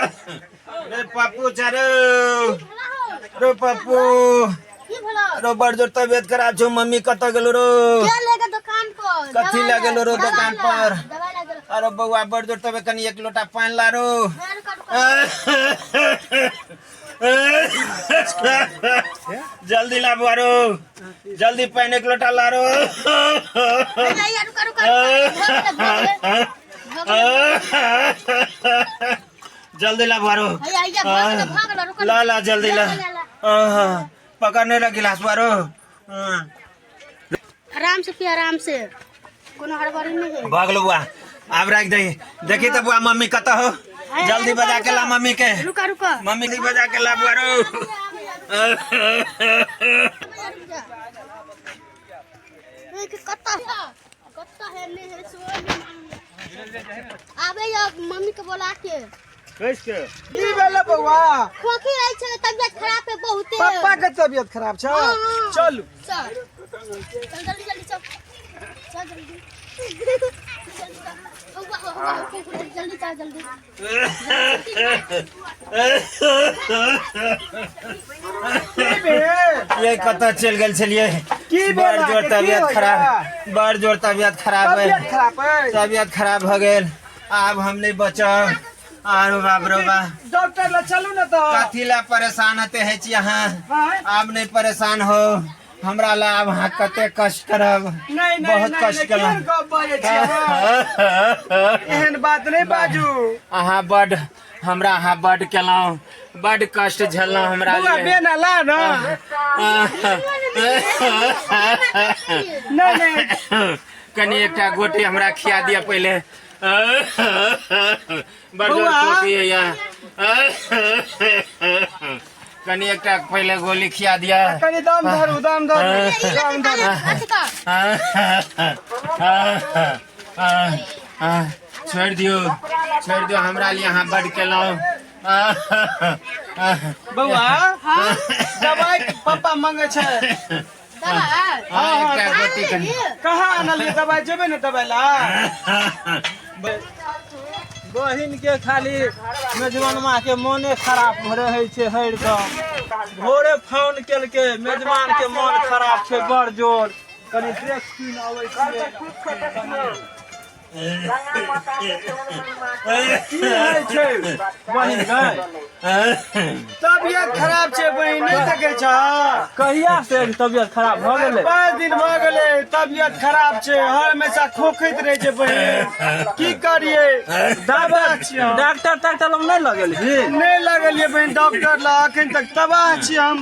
रे पप्पू चारो रो पप्पू रो बड़ जोर तबियत खराब छो मम्मी कत गेलो रो दुकान पर कथी ला गेलो रो दुकान पर अरे बउआ बड़ जोर तबियत कनी एक लोटा पानी ला रो जल्दी ला बुआरो जल्दी पानी एक लोटा ला रो जल्दी ला बुआरो ला ला जल्दी ला पकड़ने लगा गिलास बारो आराम से पिया आराम से कोनो हड़बड़ी नहीं है भागलो बुआ अब रख दे देखी तो बुआ मम्मी कता हो जल्दी बजा के ला मम्मी के रुका रुका मम्मी की बजा के ला बुआरो कत्ता है नहीं है सो आबे या मम्मी के बोला के कैसे की भेले बउआ खोखी रही छे तबियत खराब है बहुत पापा के तबियत खराब छ चलू चल जल्दी जल्दी चल चल जल्दी जल्दी चल जल्दी ये कता चल गेल छलिए बड़ जोर तबियत खराब बड़ जोर तबियत खराब है तबियत खराब हो गेल अब हम नहीं बचब आरो बाप रो बा डॉक्टर ला चलू न तो कथी ला परेशान होते है यहाँ अब नहीं परेशान हो हमरा ला अब हाँ कते कष्ट करब नहीं बहुत कष्ट करब एहन बात नहीं बाजू अहाँ बड हमरा अहाँ बड केलौं बड कष्ट झेलौं हमरा बुआ लिए बेना ला न नहीं नहीं कनी एकटा गोटी हमरा खिया दिया पहले बड़ जोर बुआ। खोखी है यहाँ कनी एकटा पहले गोली खिया दिया कनी दम धरू दम धरू छोड़ दियो हमरा लिए यहाँ बड केलौं बउआ दवाई पापा मांगे छे एकटा गोटी कनी कहाँ आनलिए दवाई जेबे न दवाई ला बहिन के खाली मेजबानमा के मोने खराब रहे छे हर दम भोरे फोन केलके मेजबान के मन खराब छे बड़ जोर कनी ड्रेस किन आवे छे की है छे बहिन गए तबियत खराब छे बहिन नहीं देखे छ कहिया से तबियत खराब भ गेले 5 दिन भ गेले तबियत खराब छे हर हमेशा खोखैत रहे छे बहिन की करिए दवा डॉक्टर लग नहीं लगल ही नहीं लगलिए बहिन डॉक्टर ला अखन तक तबाह छी हम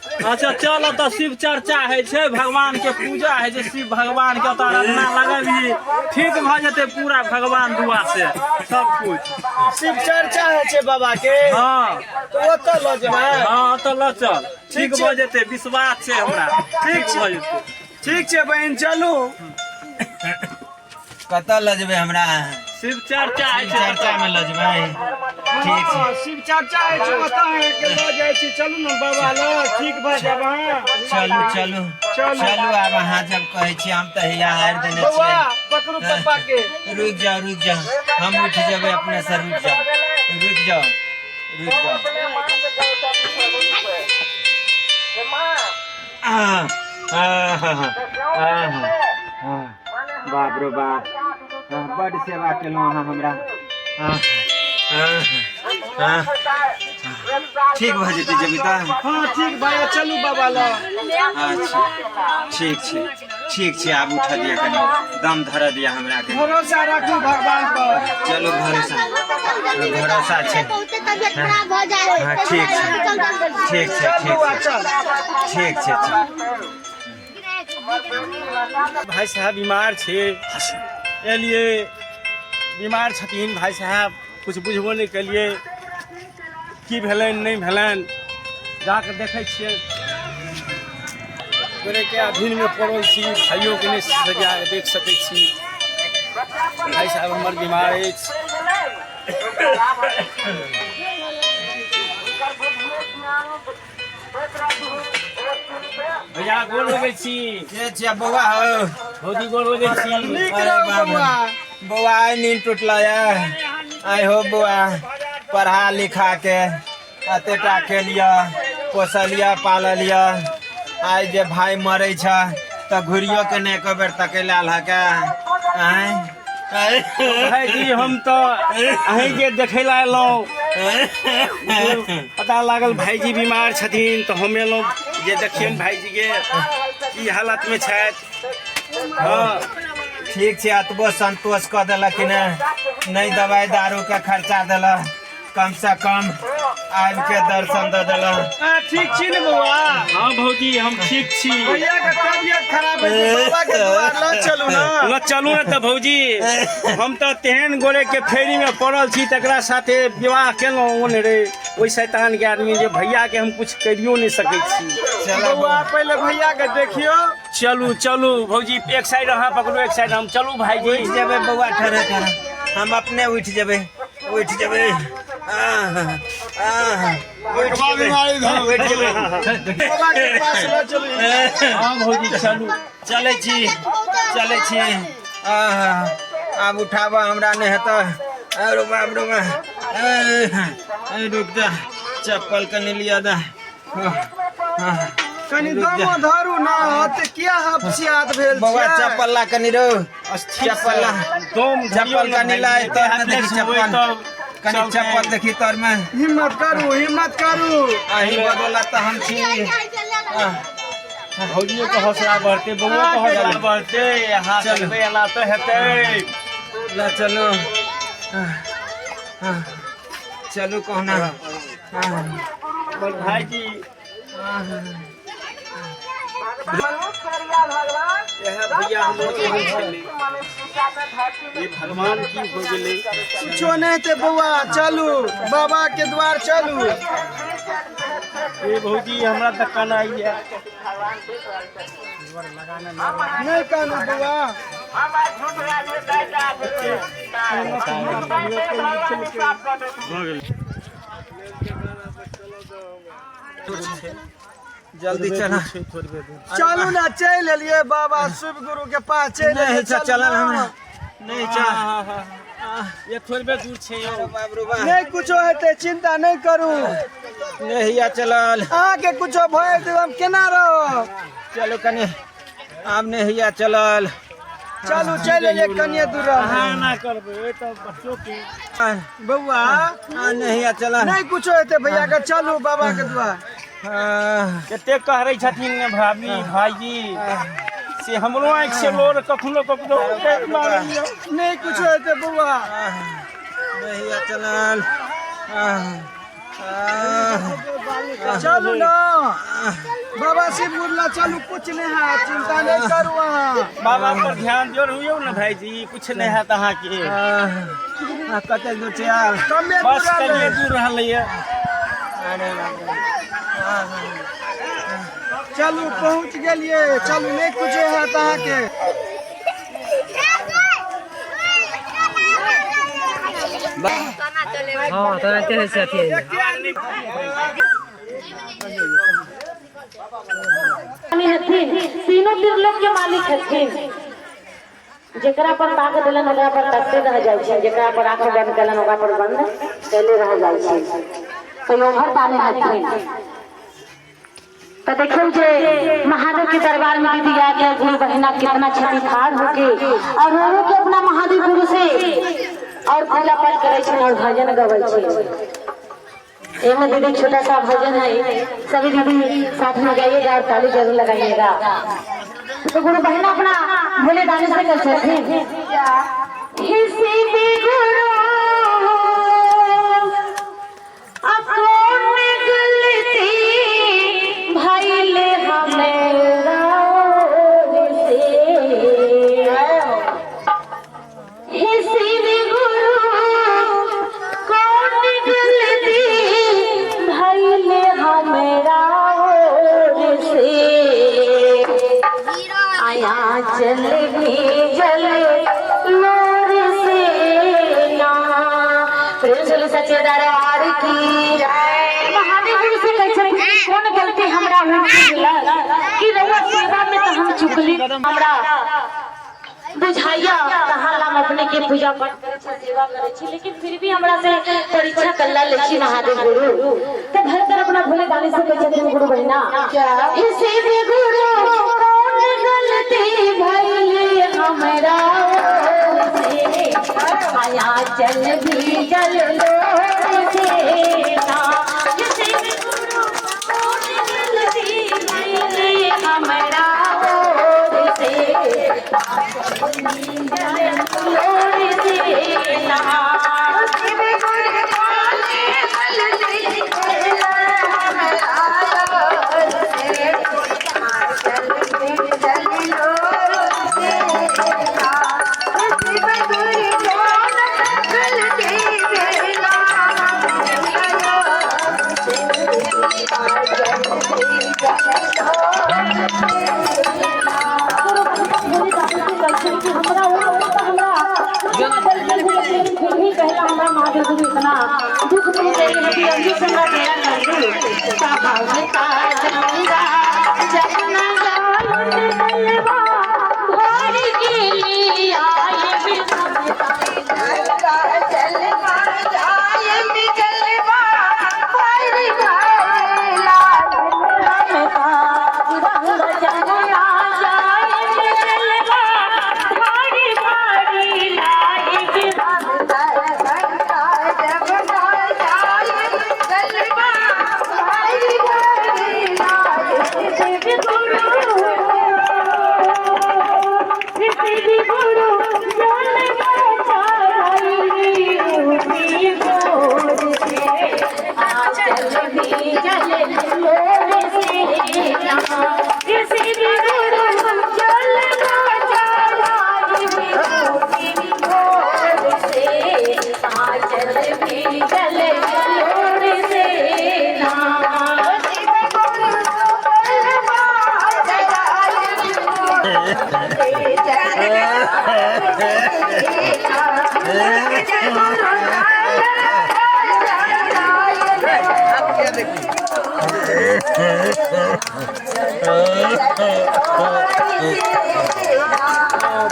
अच्छा चलो तो शिव चर्चा है छे भगवान के पूजा है जे शिव भगवान के तारना लगबी ठीक भ जते पूरा भगवान दुआ से सब कुछ शिव चर्चा है छे बाबा के हां तो ओ तो ल जेबे हां तो ल चल ठीक भ जते विश्वास छे हमरा ठीक भ जते ठीक छे बहन चलू कता लजबे हमरा शिव चर्चा है चर्चा में लजबे ठीक छै शिव चर्चा है जो बता है के ल जाय छी चलू न बाबा ल ठीक भ जाब चलू आब अहाँ जब कहे छी हम तो हिया हार देने छियै पकड़ू पापा के रुक जाओ हम उठ जेबे अपने से रुक जाओ बाप रो बाप बड़ सेवा केलौं अहाँ हमरा ठीक भ जेतै जबिता हां ठीक भाई चलू बाबा ला अच्छा ठीक छै आब उठा दिया कनी दम धर दिया हमरा के भरोसा रखू भगवान पर चलो भरोसा छै बहुत तबियत खराब हो जाए हाँ, ठीक छै भाई साहब बीमार छे एलिए बीमार छथिन भाई साहब कुछ बुझबो नहीं कलिए की भेलन नहीं भेलन जाके देखे छिए गोरे के अधीन में पड़ल छी भाइयों के नहीं सजा के देख सकै छी भाई साहब हमर बीमार अछि भैया गोल लगे छी के छिया बौआ हो भौजी गोल लगे छी अरे बाबा बौआ नींद टूटला है आय हो बौआ पढ़ा लिखा के अतेटा के लिया पोसलिया पाललिया आज जे भाई मरे छ तो घुरियो के ने एको बेर तकेला लहके भाईजी हम तो अहीं के देखे ला एलौं पता लागल भाईजी बीमार छथिन तो हम एलौं जे देखियन भाईजी के की हालत में छथि। हाँ ठीक छै अतबो संतोष क देलक नहीं दवाई दारू के खर्चा देलक कम से कम आबि के दर्शन दे देलक। ठीक छी ने बउआ? हाँ भौजी हम ठीक छी। भैया के तबियत खराब है बाबा के द्वार ल चलू ना। चलू ना तो भौजी हम तो तेहन गोरे के फेरी में पड़ल छी तकरा साथे विवाह केलौं ओने रे ओई शैतान के आदमी जे भैया के हम कुछ करियो नहीं सकै छी। चलो बउआ पहले भैया के देखियो। चलू चलू भौजी एक साइड अहाँ पकड़ो एक साइड हम। चलू भाईजी उठ जेबे बउआ ठहरे हम अपने उठ जेबे चले छी अब उठाबा हमरा नहीं हेतै। रुक जा चप्पल कनी लिया दा कनी दमो धरू ना त किया हफसियात भेल बउआ चप्पल ला कनी रो चप्पल कनी ला तो कनी चप्पल देखी तोर में हिम्मत करू अही बदला त हम छी। भौजी को हौसला बढ़ते बउआ को हौसला बढ़ते यहाँ चलबे एना तो हेतै। ला चलो चलू कहना भाईजी भैया हम भगवान की हो गेलै कुछो नहीं थे बउआ चलू बाबा के द्वार चलू। ये भौजी हमरा तक काना आइया नहीं कानू बउआ जल्दी चला चलू ना चल लिए बाबा शिव गुरु के पास चल नहीं ये थोड़ी बेर दूर छे नहीं कुछो हेते चिंता नहीं करू नहीं चलल आगे कुछो भय तो हम केना रहो। चलो कने आब नहीं चलल चलू चल ले कने दूर ना करबे तो बच्चों के बउआ नहीं चलल नहीं कुछो हेते भैया के चलू बाबा के द्वार। कते कह रही छथिन भाभी भाईजी से हमरो आँख से लोर कखनो नहीं कुछ होते बउआ नहीं चलल चलू ना बाबा से बोलना चलू कुछ नहीं है चिंता नहीं करू बाबा पर ध्यान दियो रहियो ना भाईजी कुछ नहीं है तहाँ के कते दूर चल बस कनिए दूर रहलै चलू पहुँच गलिए चलू नहीं कुछ है तहाँ के हाँ तो ऐसे से अथी तीनों त्रिलोक के मालिक हथिन जेकरा पर ताकत देलन ओकरा पर ताकते रह जाइ छै जेकरा पर आंख बंद केलन ओकरा पर बंद कैले रह जाइ छै तो ओभर पाने हथिन। तो देखियो जे महादेव के दरबार में दीदी आ गया गुरु बहिना कितना छठी ठाड़ होके और रो के अपना महादेव गुरु से और पूजा पाठ करे छन और भजन गबै छै। एमे दीदी छोटा सा भजन है सभी दीदी साथ में गाइएगा और ताली जरूर लगाइएगा। तो गुरु बहिना अपना बोले दाने से कर सकते किसी भी गुरु बुझाइया कहाँ हम अपने के पूजा पाठ करे छी, सेवा करे छी, लेकिन फिर भी हमरा से परीक्षा कल्ला ले छी महादेव गुरु। तो घर तर अपना भोले दानी से कह छथिन गुरु बहिना, इसे भी गुरु कौन गलती भइले हमरा से, आया चल भी जल लो से ना। इसे भी गुरु कौन गलती भइले हमरा से, इतना दुख मिल गई है कि अभी से मैं तेरा कर दूं साहब का जंगा जगना जालवा भर के लिए आए बिना जलवा जाए जलवा भर गला रंग जगना जाए जलवा भारी भारी लाए बिना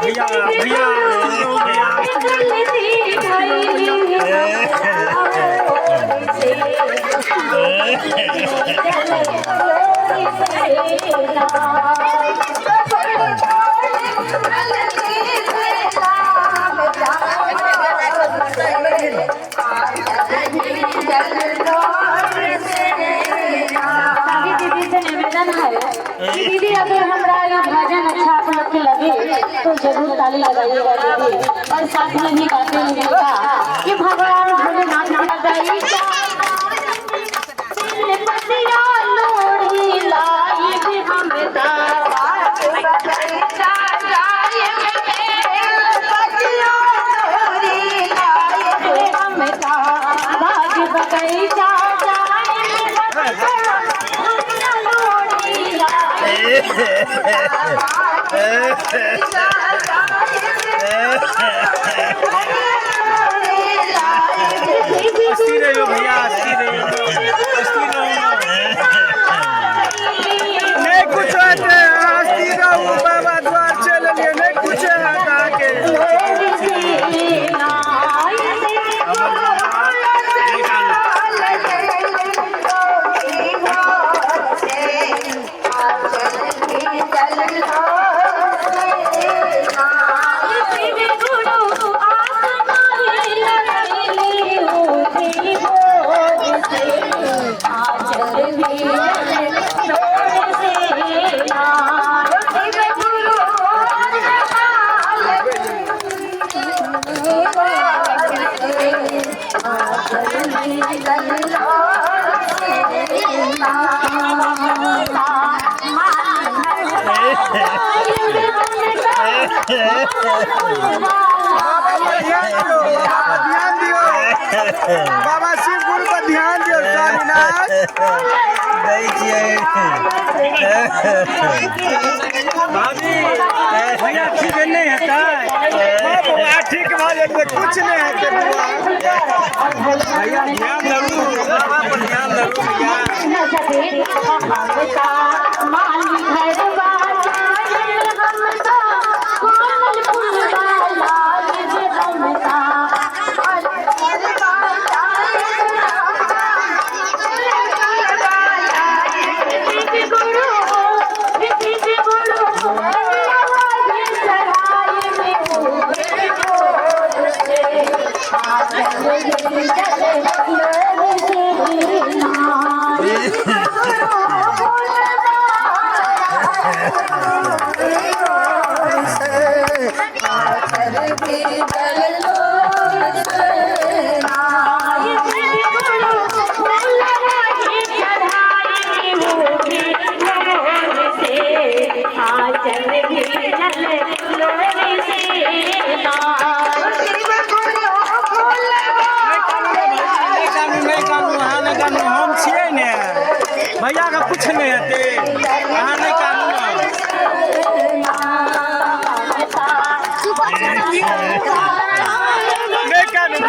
भैया भैया दीदी अगर हमारा ये भजन अच्छा आप लोग के लगे तो जरूर ताली लगाइएगा दीदी, और साथ में ही गाते रहिएगा कि भगवान भोलेनाथ की लगाई लोड़ी लाई भी हम हंसती रहो भैया, हंसती रहो, नहीं कुछ होते हंसती रहू बाबा द्वार चल लिए नहीं कुछ है के ध्यान दियो बाबा शिव गुरु पर ध्यान दियो स्वामीनाथ भाभी भैया ठीक नहीं है ठीक भाई कुछ नहीं है भैया ध्यान जरूर बाबा पर ध्यान जरूर भैया कानू हम छियै ने भैया के पूछने हेतै अहाँ नहीं कानू नहीं कानू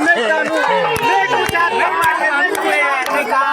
नहीं कानू नहीं पूछा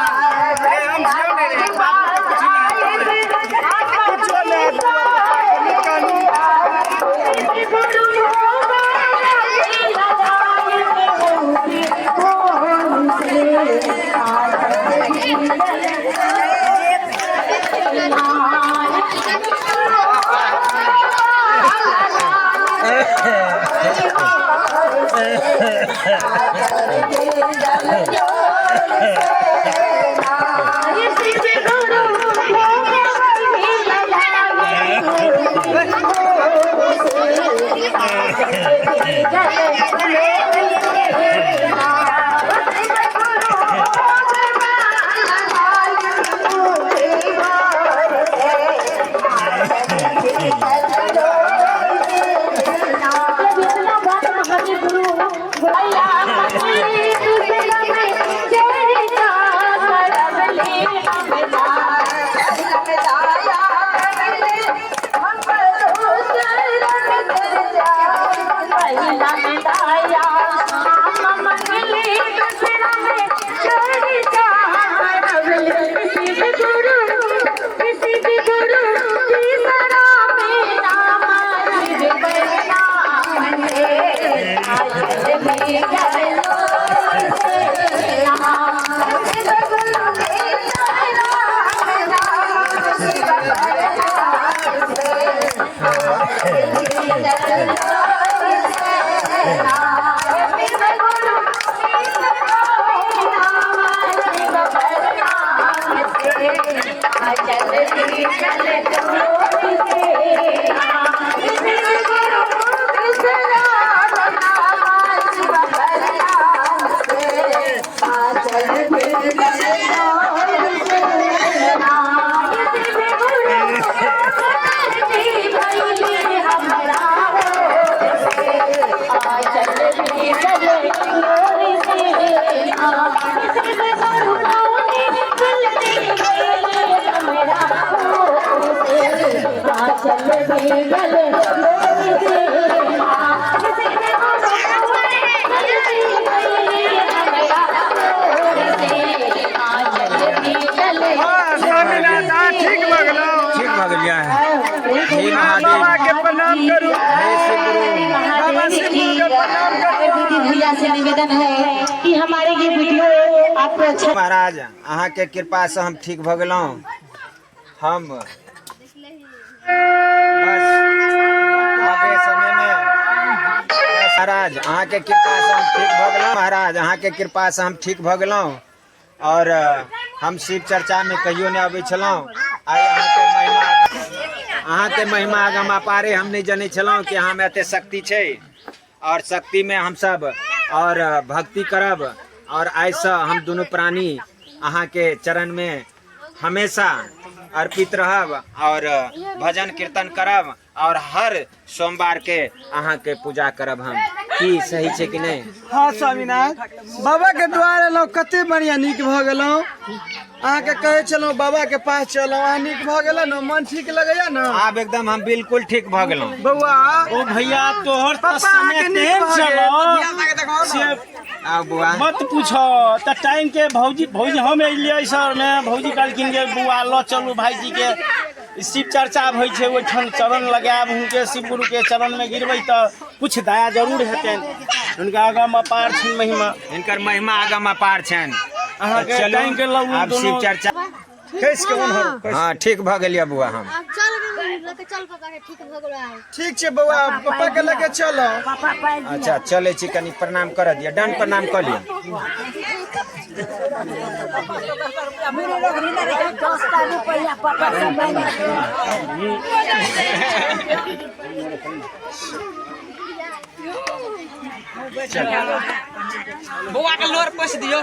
हम से निवेदन है कि हमारे ये वीडियो आपको अच्छा महाराज अहाँ के कृपा से हम ठीक भ गेलौं हम बस आगे समय में महाराज अहाँ के कृपा से हम ठीक भ गेलौं महाराज अहाँ के कृपा से हम ठीक भ गेलौं और हम शिव चर्चा में कहियो नहीं आबै छलौं आइ अहाँ के महिमा आगम अपारे हम नहीं जानै छलौं कि अहाँ में एते शक्ति छै और शक्ति में हम सब और भक्ति करब और ऐसा हम दोनों प्राणी अहाँ के चरण में हमेशा अर्पित रहब और भजन कीर्तन करब और हर सोमवार के अहाँ के पूजा करब हम की सही छै कि नहीं? हाँ स्वामीनाथ बाबा के द्वार एलौं कते बढ़िया नीक भ गेलौं अहाँ के कहे चलौं बाबा के पास चलौं अहाँ नीक भ गेल न मन ठीक लगैया न आब एकदम हम बिल्कुल ठीक भ गेलौं बउआ ओ भैया तोहर त समय तेज चलो से आ बुआ मत पूछो त टाइम के भौजी हम एलियै सर में भौजी कहलखिन जे बुआ ल चलू भाईजी के शिव चर्चा होइ छै ओइठन चरण लगाब हुनके शिव गुरु के चरण में गिरबै त कुछ दया जरूर हेतैन हुनका आगम अपार छनि महिमा इनकर महिमा आगम अपार छनि अहाँ के टाइम के लऊ आब शिव चर्चा कैस के उन्हर हाँ ठीक भ गेलियै बुआ हम चल पापा के ठीक भ गेलै ठीक छै बउआ पापा के लेके चलो अच्छा चले छी कनी प्रणाम कर दिया दंड प्रणाम कर लिया बउआ के लोर पोछ दियो